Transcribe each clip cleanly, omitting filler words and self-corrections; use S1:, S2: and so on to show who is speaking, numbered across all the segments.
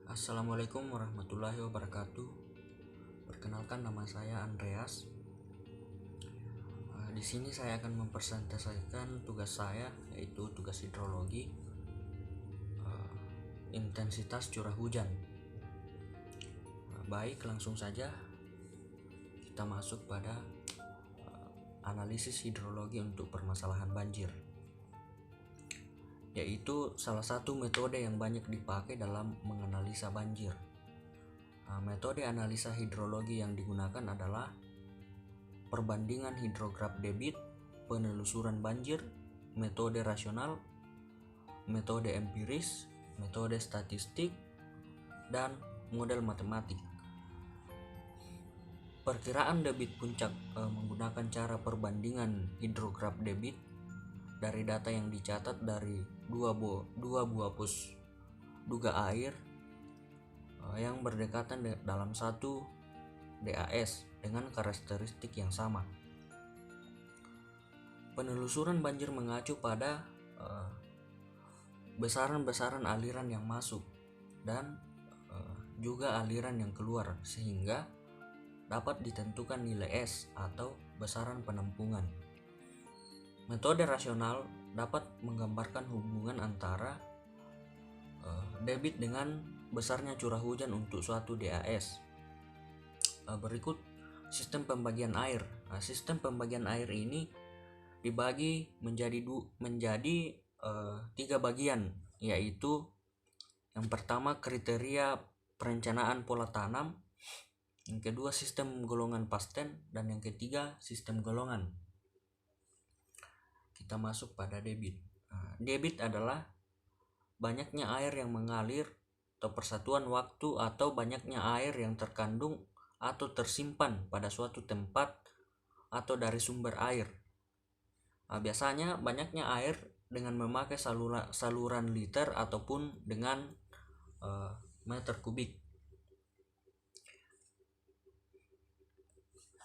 S1: Assalamualaikum warahmatullahi wabarakatuh. Perkenalkan, nama saya Andreas. Di sini saya akan mempresentasikan tugas saya, yaitu tugas hidrologi, intensitas curah hujan. Baik, langsung saja kita masuk pada analisis hidrologi untuk permasalahan banjir, yaitu salah satu metode yang banyak dipakai dalam menganalisa banjir. Metode analisa hidrologi yang digunakan adalah perbandingan hidrograf debit, penelusuran banjir, metode rasional, metode empiris, metode statistik, dan model matematik. Perkiraan debit puncak menggunakan cara perbandingan hidrograf debit dari data yang dicatat dari dua buah pus duga air yang berdekatan dalam satu DAS dengan karakteristik yang sama. Penelusuran banjir mengacu pada besaran-besaran aliran yang masuk dan juga aliran yang keluar, sehingga dapat ditentukan nilai S atau besaran penampungan. Metode rasional dapat menggambarkan hubungan antara debit dengan besarnya curah hujan untuk suatu DAS. Berikut sistem pembagian air. Sistem pembagian air ini dibagi menjadi tiga bagian, yaitu yang pertama kriteria perencanaan pola tanam, yang kedua sistem golongan pasten, dan yang ketiga sistem golongan. Kita masuk pada debit. Debit adalah banyaknya air yang mengalir atau persatuan waktu atau banyaknya air yang terkandung atau tersimpan pada suatu tempat atau dari sumber air. Biasanya banyaknya air dengan memakai saluran liter ataupun dengan meter kubik.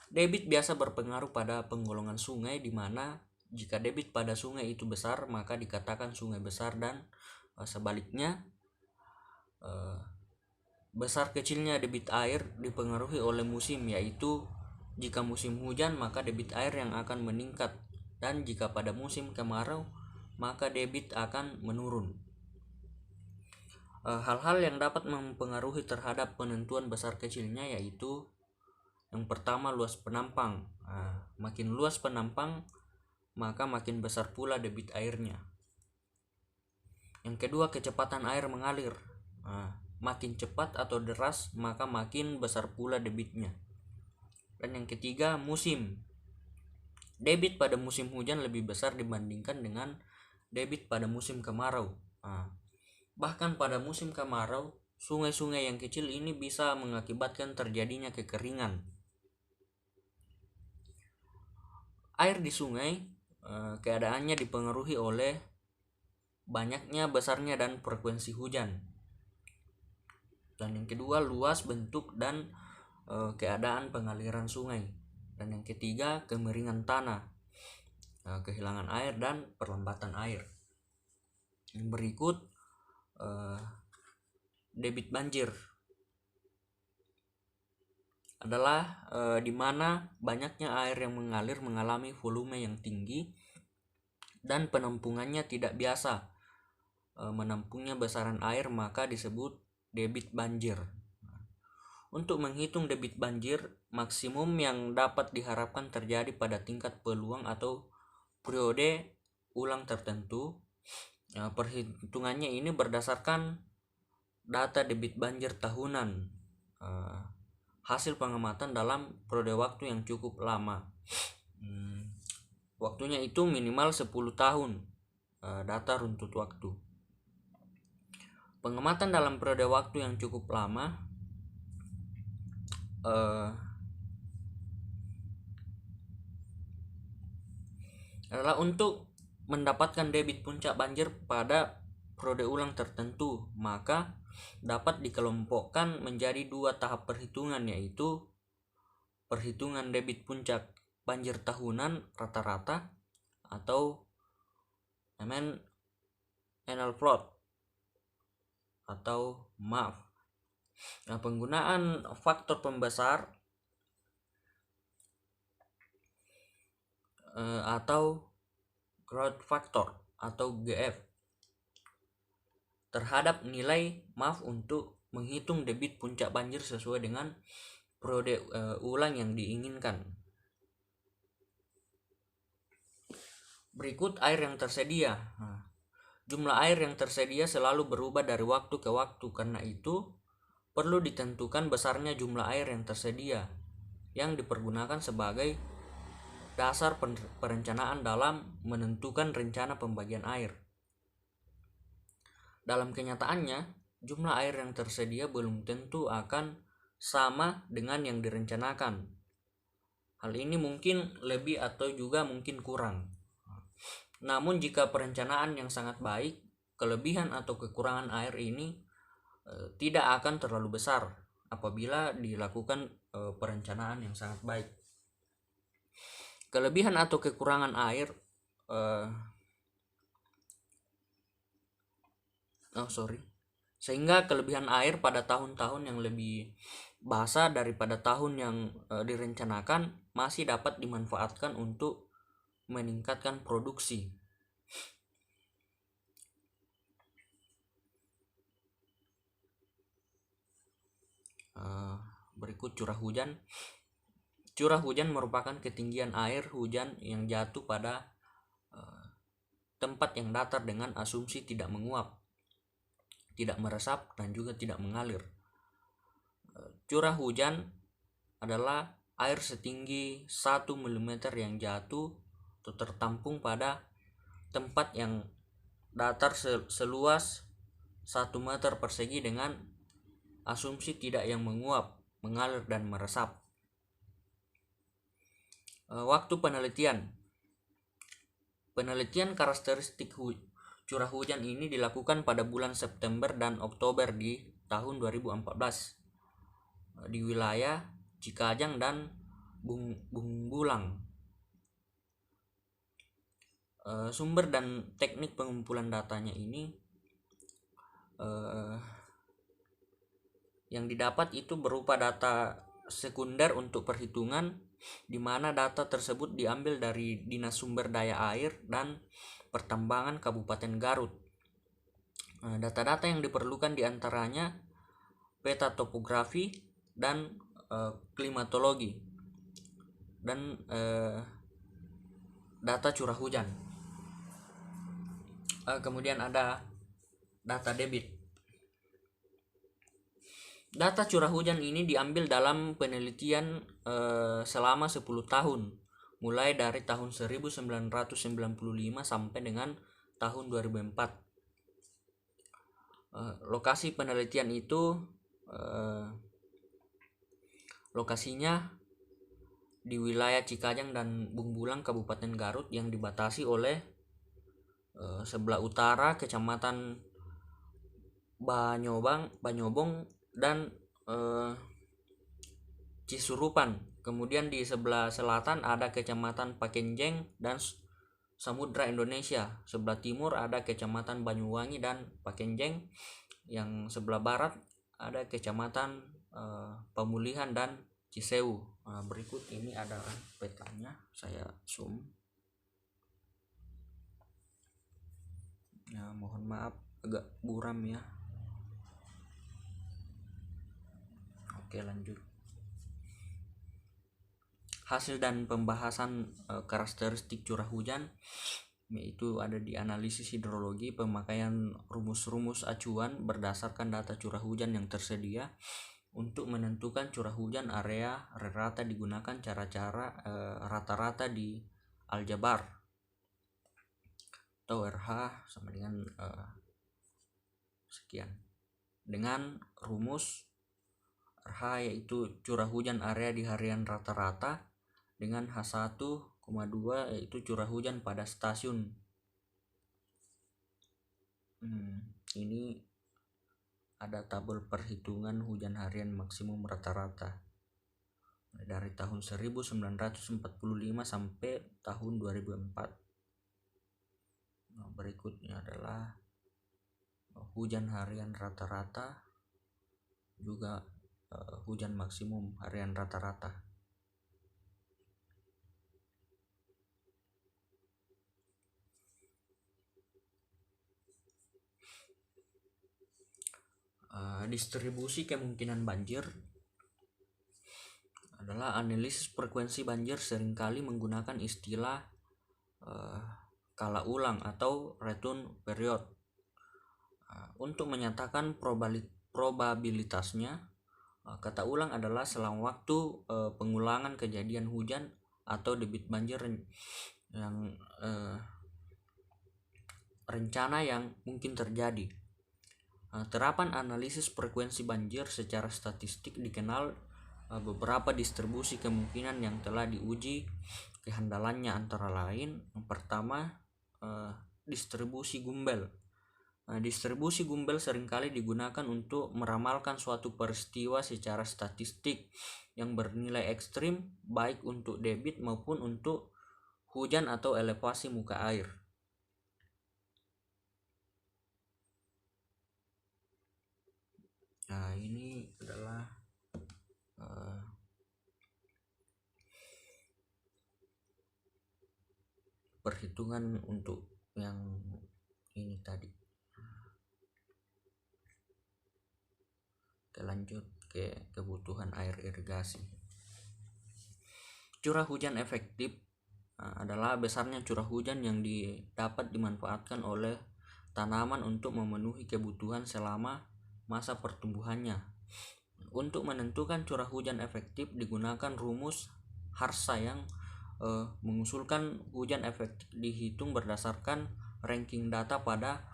S1: Debit biasa berpengaruh pada penggolongan sungai, di mana jika debit pada sungai itu besar maka dikatakan sungai besar, dan sebaliknya besar kecilnya debit air dipengaruhi oleh musim, yaitu jika musim hujan maka debit air yang akan meningkat, dan jika pada musim kemarau maka debit akan menurun. Hal-hal yang dapat mempengaruhi terhadap penentuan besar kecilnya yaitu yang pertama luas penampang. Makin luas penampang maka makin besar pula debit airnya. Yang kedua kecepatan air mengalir. Makin cepat atau deras maka makin besar pula debitnya. Dan yang ketiga musim. Debit pada musim hujan lebih besar dibandingkan dengan debit pada musim kemarau. Bahkan pada musim kemarau, sungai-sungai yang kecil ini bisa mengakibatkan terjadinya kekeringan. Air di sungai keadaannya dipengaruhi oleh banyaknya, besarnya, dan frekuensi hujan. Dan yang kedua luas, bentuk, dan keadaan pengaliran sungai. Dan yang ketiga kemiringan tanah, kehilangan air, dan perlambatan air. Yang berikut debit banjir adalah di mana banyaknya air yang mengalir mengalami volume yang tinggi dan penampungannya tidak biasa menampungnya besaran air, maka disebut debit banjir. Untuk menghitung debit banjir, maksimum yang dapat diharapkan terjadi pada tingkat peluang atau periode ulang tertentu. Perhitungannya ini berdasarkan data debit banjir tahunan, hasil pengamatan dalam periode waktu yang cukup lama. Waktunya itu minimal 10 tahun, data runtut waktu. Pengamatan dalam periode waktu yang cukup lama adalah untuk mendapatkan debit puncak banjir pada periode ulang tertentu, maka dapat dikelompokkan menjadi dua tahap perhitungan, yaitu perhitungan debit puncak banjir tahunan rata-rata atau annual flood, atau Nah, penggunaan faktor pembesar atau growth factor atau GF terhadap nilai MAF untuk menghitung debit puncak banjir sesuai dengan periode ulang yang diinginkan. Berikut air yang tersedia. Nah, jumlah air yang tersedia selalu berubah dari waktu ke waktu, karena itu perlu ditentukan besarnya jumlah air yang tersedia yang dipergunakan sebagai dasar perencanaan dalam menentukan rencana pembagian air. Dalam kenyataannya, jumlah air yang tersedia belum tentu akan sama dengan yang direncanakan. Hal ini mungkin lebih atau juga mungkin kurang. Namun jika perencanaan yang sangat baik, kelebihan atau kekurangan air ini tidak akan terlalu besar apabila dilakukan perencanaan yang sangat baik. Kelebihan atau kekurangan air sehingga kelebihan air pada tahun-tahun yang lebih basah daripada tahun yang direncanakan masih dapat dimanfaatkan untuk meningkatkan produksi. Berikut curah hujan. Curah hujan merupakan ketinggian air hujan yang jatuh pada tempat yang datar dengan asumsi tidak menguap, tidak meresap, dan juga tidak mengalir. Curah hujan adalah air setinggi 1 mm yang jatuh atau tertampung pada tempat yang datar seluas 1 meter persegi dengan asumsi tidak yang menguap, mengalir, dan meresap. Waktu penelitian. Penelitian karakteristik curah hujan ini dilakukan pada bulan September dan Oktober di tahun 2014 di wilayah Cikajang dan Bungbulang. Sumber dan teknik pengumpulan datanya ini yang didapat itu berupa data sekunder untuk perhitungan, di mana data tersebut diambil dari Dinas Sumber Daya Air dan Pertambangan Kabupaten Garut. Data-data yang diperlukan diantaranya peta topografi dan klimatologi dan data curah hujan. Kemudian ada data debit. Data curah hujan ini diambil dalam penelitian selama 10 tahun, mulai dari tahun 1995 sampai dengan tahun 2004. Lokasi penelitian itu lokasinya di wilayah Cikajang dan Bungbulang Kabupaten Garut yang dibatasi oleh sebelah utara Kecamatan Banyobong dan Cisurupan. Kemudian di sebelah selatan ada Kecamatan Pakenjeng dan Samudra Indonesia. Sebelah timur ada Kecamatan Banyuwangi dan Pakenjeng. Yang sebelah barat ada Kecamatan Pemulihan dan Cisewu. Berikut ini adalah petanya, saya zoom. Ya, mohon maaf agak buram ya. Oke, lanjut. Hasil dan pembahasan karakteristik curah hujan yaitu ada di analisis hidrologi, pemakaian rumus-rumus acuan berdasarkan data curah hujan yang tersedia. Untuk menentukan curah hujan area rata digunakan cara-cara rata-rata di aljabar atau RH sama dengan sekian. Dengan rumus RH yaitu curah hujan area di harian rata-rata dengan H1,2 yaitu curah hujan pada stasiun. Ini ada tabel perhitungan hujan harian maksimum rata-rata dari tahun 1945 sampai tahun 2004. Berikutnya adalah hujan harian rata-rata juga hujan maksimum harian rata-rata. Distribusi kemungkinan banjir adalah analisis frekuensi banjir seringkali menggunakan istilah skala ulang atau return period untuk menyatakan probabilitasnya. Kata ulang adalah selang waktu pengulangan kejadian hujan atau debit banjir yang rencana yang mungkin terjadi. Terapan analisis frekuensi banjir secara statistik dikenal beberapa distribusi kemungkinan yang telah diuji kehandalannya, antara lain yang pertama distribusi Gumbel. Distribusi Gumbel seringkali digunakan untuk meramalkan suatu peristiwa secara statistik yang bernilai ekstrim baik untuk debit maupun untuk hujan atau elevasi muka air. Nah, ini adalah perhitungan untuk yang ini tadi. Kita lanjut ke kebutuhan air irigasi. Curah hujan efektif adalah besarnya curah hujan yang dapat dimanfaatkan oleh tanaman untuk memenuhi kebutuhan selama masa pertumbuhannya. Untuk menentukan curah hujan efektif digunakan rumus Harsa yang mengusulkan hujan efektif dihitung berdasarkan ranking data pada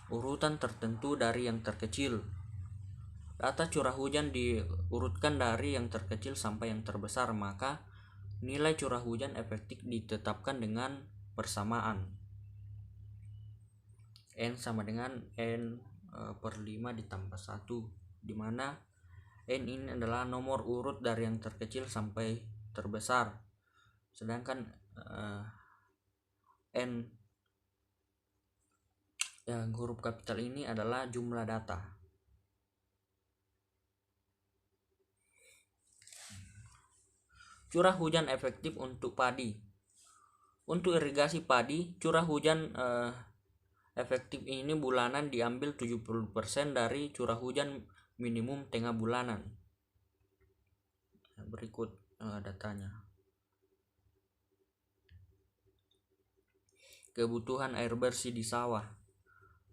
S1: urutan tertentu dari yang terkecil. Data curah hujan diurutkan dari yang terkecil sampai yang terbesar, maka nilai curah hujan efektif ditetapkan dengan persamaan N sama dengan N per 5 ditambah 1, di mana N ini adalah nomor urut dari yang terkecil sampai terbesar, sedangkan N yang huruf kapital ini adalah jumlah data. Curah hujan efektif untuk padi. Untuk irigasi padi, curah hujan efektif ini bulanan diambil 70% dari curah hujan minimum tengah bulanan. Berikut datanya. Kebutuhan air bersih di sawah.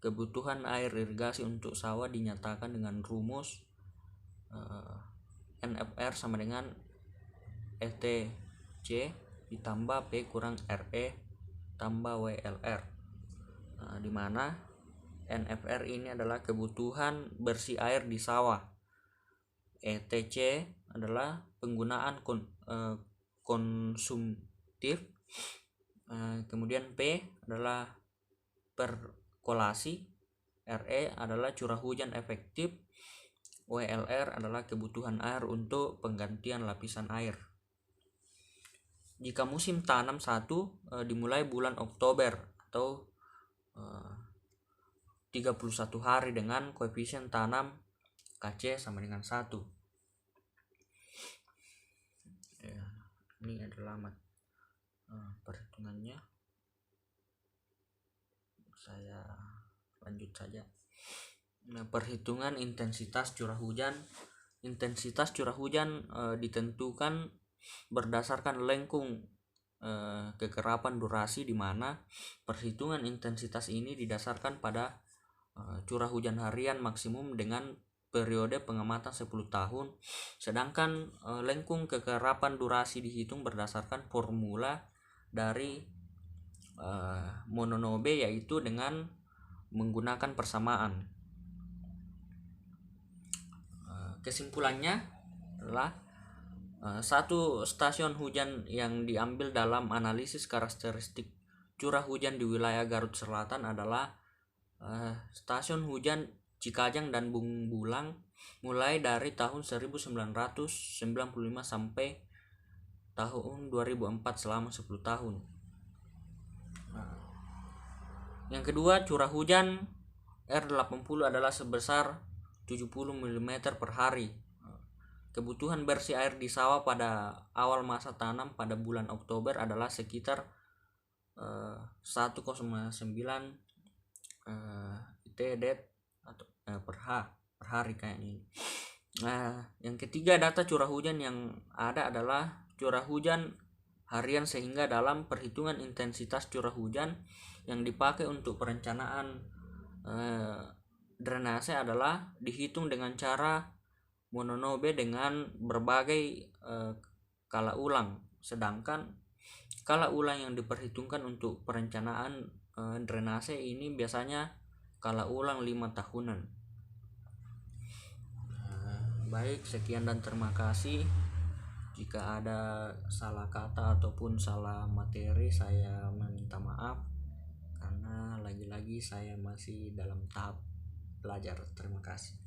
S1: Kebutuhan air irigasi untuk sawah dinyatakan dengan rumus NFR sama dengan ETC ditambah P kurang RE tambah WLR. Di mana NFR ini adalah kebutuhan bersih air di sawah, ETC adalah penggunaan konsumtif, kemudian P adalah perkolasi, RE adalah curah hujan efektif, WLR adalah kebutuhan air untuk penggantian lapisan air. Jika musim tanam dimulai bulan Oktober atau 31 hari dengan koefisien tanam KC sama dengan 1. Ya, ini adalah perhitungannya. Saya lanjut saja. Perhitungan intensitas curah hujan. Intensitas curah hujan ditentukan berdasarkan lengkung kekerapan durasi, di mana perhitungan intensitas ini didasarkan pada curah hujan harian maksimum dengan periode pengamatan 10 tahun, sedangkan lengkung kekerapan durasi dihitung berdasarkan formula dari Mononobe, yaitu dengan menggunakan persamaan. Kesimpulannya adalah satu stasiun hujan yang diambil dalam analisis karakteristik curah hujan di wilayah Garut Selatan adalah stasiun hujan Cikajang dan Bungbulang mulai dari tahun 1995 sampai tahun 2004 selama 10 tahun. Yang kedua, curah hujan R80 adalah sebesar 70 mm per hari. Kebutuhan bersih air di sawah pada awal masa tanam pada bulan Oktober adalah sekitar 1,9 TD atau per hari kayaknya. Nah, yang ketiga, data curah hujan yang ada adalah curah hujan harian, sehingga dalam perhitungan intensitas curah hujan yang dipakai untuk perencanaan drainase adalah dihitung dengan cara mononobe dengan berbagai kala ulang, sedangkan kala ulang yang diperhitungkan untuk perencanaan drainase ini biasanya kala ulang 5 tahunan. Baik, sekian dan terima kasih. Jika ada salah kata ataupun salah materi, saya meminta maaf karena lagi-lagi saya masih dalam tahap belajar. Terima kasih.